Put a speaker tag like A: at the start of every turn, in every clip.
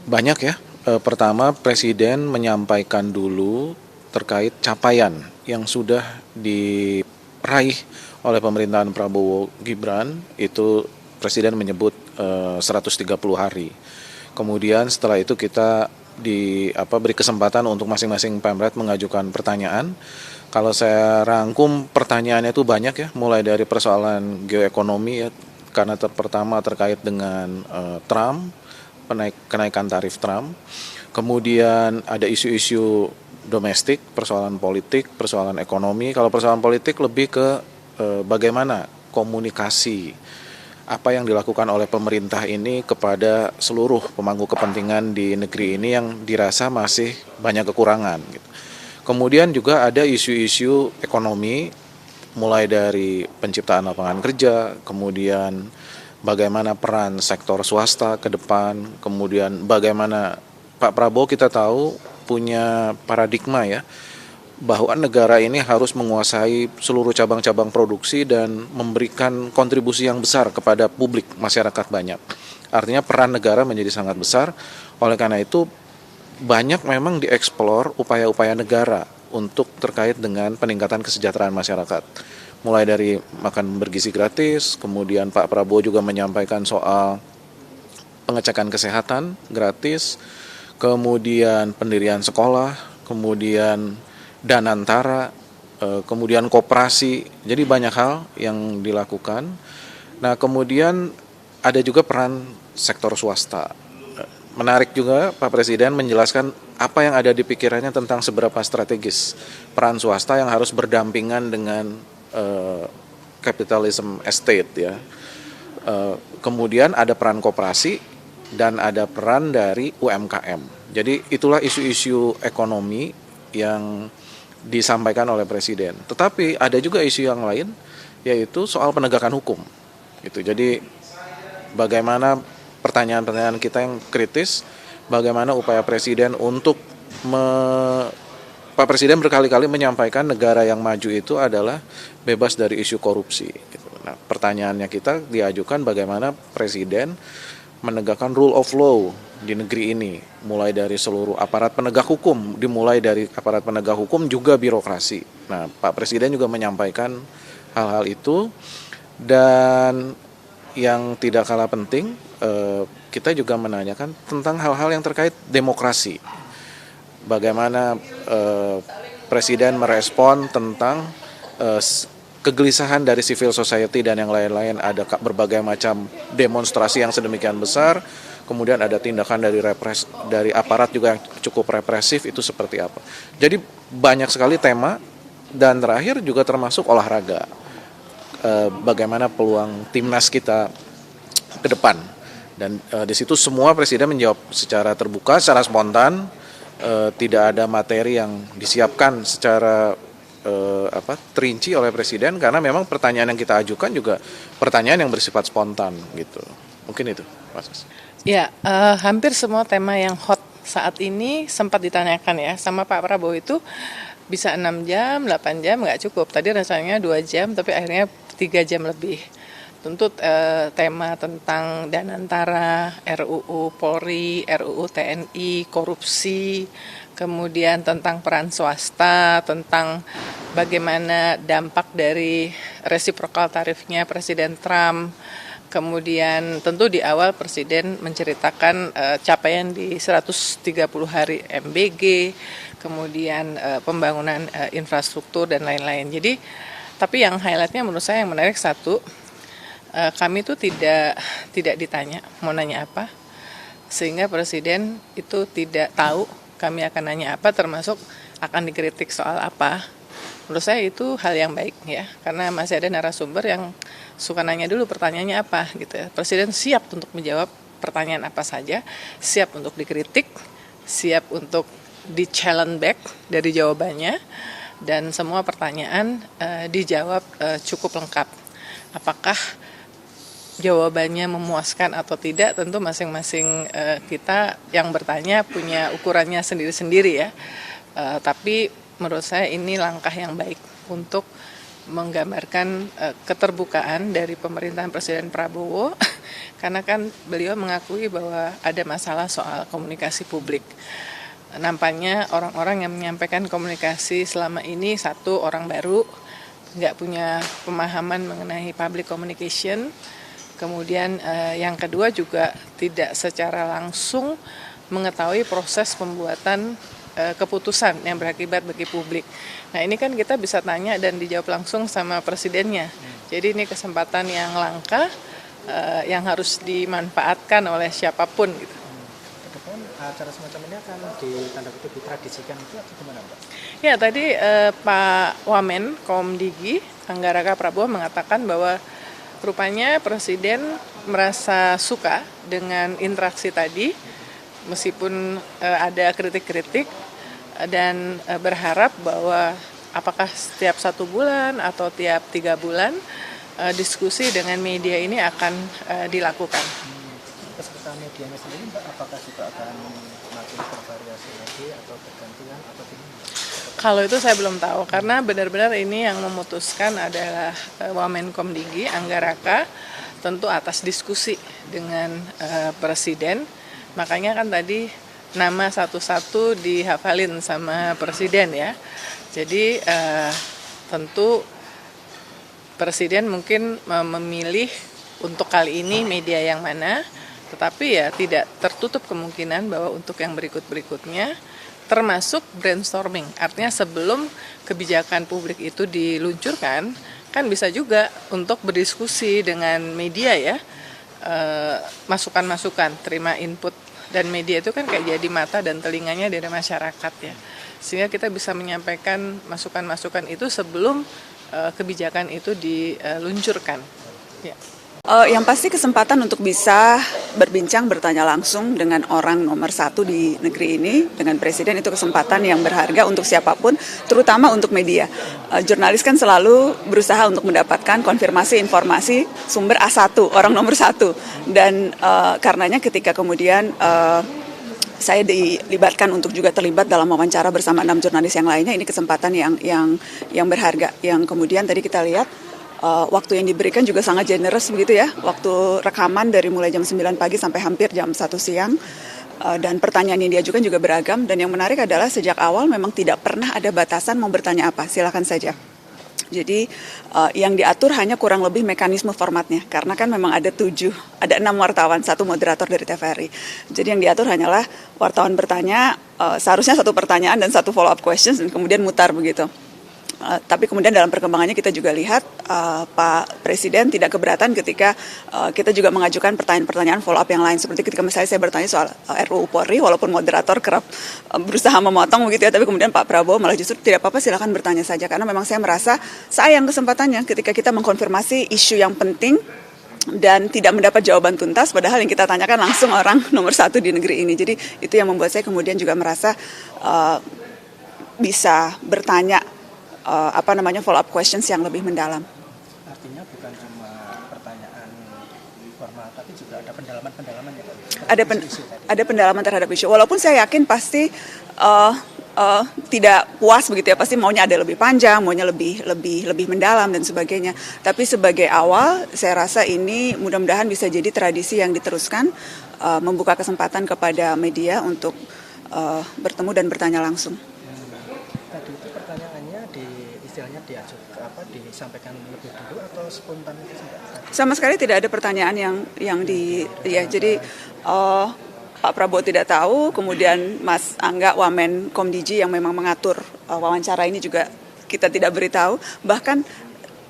A: Banyak ya. Pertama, Presiden menyampaikan dulu terkait capaian yang sudah diraih oleh pemerintahan Prabowo Gibran. Itu Presiden menyebut 130 hari. Kemudian setelah itu kita beri kesempatan untuk masing-masing Pemret mengajukan pertanyaan. Kalau saya rangkum pertanyaannya itu banyak ya, mulai dari persoalan geoekonomi ya, karena pertama terkait dengan Trump, kenaikan tarif Trump. Kemudian ada isu-isu domestik, persoalan politik, persoalan ekonomi. Kalau persoalan politik lebih ke bagaimana komunikasi apa yang dilakukan oleh pemerintah ini kepada seluruh pemangku kepentingan di negeri ini yang dirasa masih banyak kekurangan. Gitu. Kemudian juga ada isu-isu ekonomi, mulai dari penciptaan lapangan kerja, kemudian bagaimana peran sektor swasta ke depan, kemudian bagaimana Pak Prabowo kita tahu punya paradigma ya, bahwa negara ini harus menguasai seluruh cabang-cabang produksi dan memberikan kontribusi yang besar kepada publik, masyarakat banyak. Artinya peran negara menjadi sangat besar, oleh karena itu banyak memang dieksplor upaya-upaya negara untuk terkait dengan peningkatan kesejahteraan masyarakat. Mulai dari makan bergizi gratis, kemudian Pak Prabowo juga menyampaikan soal pengecekan kesehatan gratis, kemudian pendirian sekolah, kemudian Danantara, kemudian koperasi, jadi banyak hal yang dilakukan. Nah kemudian ada juga peran sektor swasta. Menarik juga Pak Presiden menjelaskan apa yang ada di pikirannya tentang seberapa strategis peran swasta yang harus berdampingan dengan capitalism estate ya. Kemudian ada peran koperasi dan ada peran dari UMKM. Jadi itulah isu-isu ekonomi yang disampaikan oleh Presiden. Tetapi ada juga isu yang lain, yaitu soal penegakan hukum. Gitu. Jadi bagaimana pertanyaan-pertanyaan kita yang kritis, bagaimana upaya Presiden untuk Pak Presiden berkali-kali menyampaikan negara yang maju itu adalah bebas dari isu korupsi. Gitu. Nah, pertanyaannya kita diajukan bagaimana Presiden menegakkan rule of law di negeri ini, mulai dari seluruh aparat penegak hukum, dimulai dari aparat penegak hukum juga birokrasi. Nah, Pak Presiden juga menyampaikan hal-hal itu, dan yang tidak kalah penting, kita juga menanyakan tentang hal-hal yang terkait demokrasi. Bagaimana Presiden merespon tentang kegelisahan dari civil society dan yang lain-lain, ada berbagai macam demonstrasi yang sedemikian besar, kemudian ada tindakan dari aparat juga yang cukup represif, itu seperti apa. Jadi banyak sekali tema, dan terakhir juga termasuk olahraga. Bagaimana peluang timnas kita ke depan. Dan di situ semua Presiden menjawab secara terbuka, secara spontan, tidak ada materi yang disiapkan secara terinci oleh Presiden, karena memang pertanyaan yang kita ajukan juga pertanyaan yang bersifat spontan gitu. Mungkin itu, Mas.
B: Ya, hampir semua tema yang hot saat ini sempat ditanyakan ya sama Pak Prabowo. Itu bisa 6 jam, 8 jam nggak cukup. Tadi rasanya 2 jam, tapi akhirnya 3 jam lebih. Tentu tema tentang Danantara, RUU Polri, RUU TNI, korupsi, kemudian tentang peran swasta, tentang bagaimana dampak dari reciprocal tarifnya Presiden Trump. Kemudian tentu di awal Presiden menceritakan capaian di 130 hari MBG, kemudian pembangunan infrastruktur dan lain-lain. Jadi, tapi yang highlightnya menurut saya yang menarik satu, kami itu tidak ditanya mau nanya apa, sehingga Presiden itu tidak tahu kami akan nanya apa, termasuk akan dikritik soal apa. Menurut saya itu hal yang baik ya, karena masih ada narasumber yang suka nanya dulu pertanyaannya apa gitu ya. Presiden siap untuk menjawab pertanyaan apa saja, siap untuk dikritik, siap untuk di-challenge back dari jawabannya, dan semua pertanyaan dijawab cukup lengkap. Apakah jawabannya memuaskan atau tidak, tentu masing-masing kita yang bertanya punya ukurannya sendiri-sendiri ya. Tapi menurut saya ini langkah yang baik untuk menggambarkan keterbukaan dari pemerintahan Presiden Prabowo karena kan beliau mengakui bahwa ada masalah soal komunikasi publik. Nampaknya orang-orang yang menyampaikan komunikasi selama ini, satu, orang baru, nggak punya pemahaman mengenai public communication. Kemudian yang kedua juga tidak secara langsung mengetahui proses pembuatan keputusan yang berakibat bagi publik. Nah ini kan kita bisa tanya dan dijawab langsung sama presidennya. Jadi ini kesempatan yang langka yang harus dimanfaatkan oleh siapapun gitu.
C: Kedepan acara semacam ini akan ditanda kutip ditradisikan itu atau gimana Mbak?
B: Ya tadi Pak Wamen Komdigi Anggaraka Prabowo mengatakan bahwa rupanya Presiden merasa suka dengan interaksi tadi meskipun ada kritik-kritik dan berharap bahwa apakah setiap 1 bulan atau tiap 3 bulan diskusi dengan media ini akan dilakukan.
C: Peserta medianya sendiri Mbak, apakah juga akan makin bervariasi lagi atau bergantian atau gimana?
B: Kalau itu saya belum tahu karena benar-benar ini yang memutuskan adalah Wamenkomdigi Anggaraka tentu atas diskusi dengan Presiden. Makanya kan tadi nama satu-satu dihafalin sama Presiden ya. Jadi tentu Presiden mungkin memilih untuk kali ini media yang mana, tetapi ya tidak tertutup kemungkinan bahwa untuk yang berikut-berikutnya termasuk brainstorming. Artinya sebelum kebijakan publik itu diluncurkan, kan bisa juga untuk berdiskusi dengan media ya, masukan-masukan, terima input. Dan media itu kan kayak jadi mata dan telinganya dari masyarakat ya. Sehingga kita bisa menyampaikan masukan-masukan itu sebelum kebijakan itu diluncurkan. Ya.
D: Yang pasti kesempatan untuk bisa berbincang, bertanya langsung dengan orang nomor 1 di negeri ini, dengan Presiden, itu kesempatan yang berharga untuk siapapun, terutama untuk media. Jurnalis kan selalu berusaha untuk mendapatkan konfirmasi informasi sumber A1, orang nomor 1. Dan karenanya ketika kemudian saya dilibatkan untuk juga terlibat dalam wawancara bersama 6 jurnalis yang lainnya, ini kesempatan yang berharga, yang kemudian tadi kita lihat waktu yang diberikan juga sangat generous begitu ya. Waktu rekaman dari mulai jam 9 pagi sampai hampir jam 1 siang. Dan pertanyaan yang diajukan juga beragam. Dan yang menarik adalah sejak awal memang tidak pernah ada batasan mau bertanya apa. Silakan saja. Jadi yang diatur hanya kurang lebih mekanisme formatnya. Karena kan memang ada 6 wartawan, 1 moderator dari TVRI. Jadi yang diatur hanyalah wartawan bertanya, seharusnya 1 pertanyaan dan 1 follow up questions dan kemudian mutar begitu. Tapi kemudian dalam perkembangannya kita juga lihat Pak Presiden tidak keberatan ketika kita juga mengajukan pertanyaan-pertanyaan follow up yang lain. Seperti ketika misalnya saya bertanya soal RUU Polri, walaupun moderator kerap berusaha memotong begitu ya, tapi kemudian Pak Prabowo malah justru tidak apa-apa, silakan bertanya saja. Karena memang saya merasa sayang kesempatannya ketika kita mengkonfirmasi isu yang penting dan tidak mendapat jawaban tuntas, padahal yang kita tanyakan langsung orang nomor 1 di negeri ini. Jadi itu yang membuat saya kemudian juga merasa bisa bertanya follow up questions yang lebih mendalam.
C: Artinya bukan cuma pertanyaan formal, tapi juga ada pendalaman-pendalaman ya.
D: Ada pendalaman terhadap isu. Walaupun saya yakin pasti tidak puas begitu ya, pasti maunya ada lebih panjang, maunya lebih mendalam dan sebagainya. Tapi sebagai awal, saya rasa ini mudah-mudahan bisa jadi tradisi yang diteruskan, membuka kesempatan kepada media untuk bertemu dan bertanya langsung.
C: Tadi itu pertanyaannya disampaikan lebih dulu atau spontan itu
D: sama sekali tidak ada pertanyaan jadi Pak Prabowo tidak tahu, kemudian Mas Angga Wamenkomdigi yang memang mengatur wawancara ini juga kita tidak beritahu, bahkan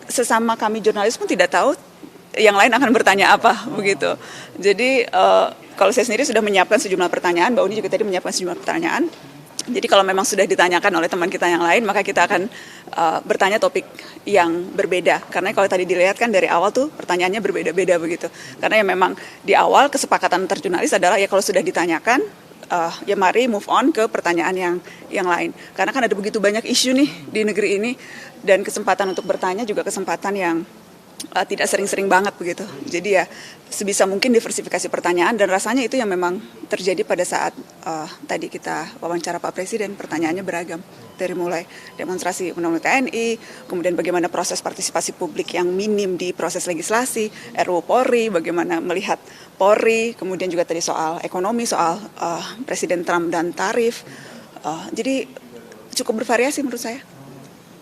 D: sesama kami jurnalis pun tidak tahu yang lain akan bertanya apa begitu. Jadi kalau saya sendiri sudah menyiapkan sejumlah pertanyaan, Mbak Uni juga tadi menyiapkan sejumlah pertanyaan. Jadi kalau memang sudah ditanyakan oleh teman kita yang lain, maka kita akan bertanya topik yang berbeda. Karena kalau tadi dilihat kan dari awal tuh pertanyaannya berbeda-beda begitu. Karena ya memang di awal kesepakatan antar jurnalis adalah ya kalau sudah ditanyakan, ya mari move on ke pertanyaan yang lain. Karena kan ada begitu banyak isu nih di negeri ini, dan kesempatan untuk bertanya juga kesempatan yang tidak sering-sering banget begitu. Jadi ya sebisa mungkin diversifikasi pertanyaan, dan rasanya itu yang memang terjadi pada saat tadi kita wawancara Pak Presiden. Pertanyaannya beragam, dari mulai demonstrasi undang-undang TNI, kemudian bagaimana proses partisipasi publik yang minim di proses legislasi, RUU Polri, bagaimana melihat Polri, kemudian juga tadi soal ekonomi, soal Presiden Trump dan tarif. Jadi cukup bervariasi menurut saya.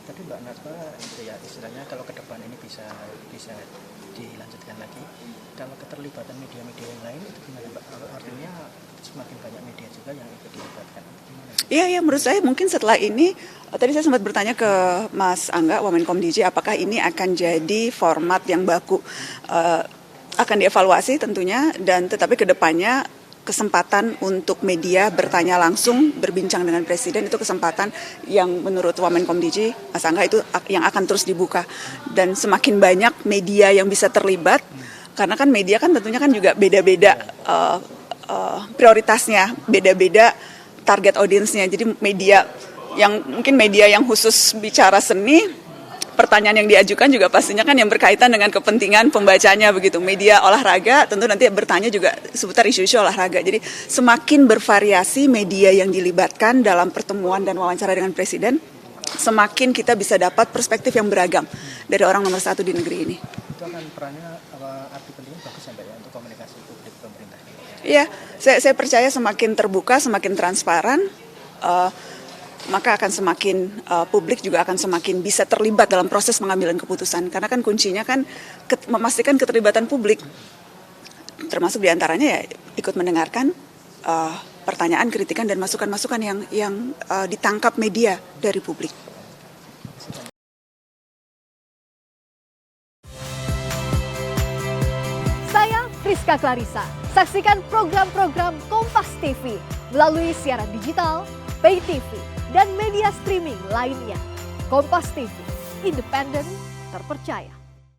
C: Tadi Mbak Najwa ya istilahnya kalau ke depan ini bisa dilanjutkan lagi. Kalau keterlibatan media-media yang lain itu gimana Mbak? Artinya semakin banyak media juga yang ikut dilibatkan.
D: Iya, menurut saya mungkin setelah ini, tadi saya sempat bertanya ke Mas Angga, Wamenkom DG, apakah ini akan jadi format yang baku. Akan dievaluasi tentunya, dan tetapi ke depannya kesempatan untuk media bertanya langsung, berbincang dengan Presiden, itu kesempatan yang menurut Wamenkom DG, Mas Angga, itu yang akan terus dibuka. Dan semakin banyak media yang bisa terlibat, karena kan media kan tentunya kan juga beda-beda prioritasnya, beda-beda target audiensnya. Jadi media yang khusus bicara seni, pertanyaan yang diajukan juga pastinya kan yang berkaitan dengan kepentingan pembacanya begitu. Media olahraga tentu nanti bertanya juga seputar isu-isu olahraga. Jadi semakin bervariasi media yang dilibatkan dalam pertemuan dan wawancara dengan Presiden, semakin kita bisa dapat perspektif yang beragam dari orang nomor 1 di negeri ini.
C: Itu akan perannya arti pentingnya bagus ya Mbak ya untuk komunikasi publik pemerintah.
D: Iya, saya percaya semakin terbuka, semakin transparan, maka akan semakin publik juga akan semakin bisa terlibat dalam proses pengambilan keputusan. Karena kan kuncinya kan memastikan keterlibatan publik, termasuk diantaranya ya ikut mendengarkan pertanyaan, kritikan, dan masukan-masukan yang ditangkap media dari publik.
E: Saya Friska Clarissa. Saksikan program-program Kompas TV melalui siaran digital, pay TV, dan media streaming lainnya. Kompas TV, independen, terpercaya.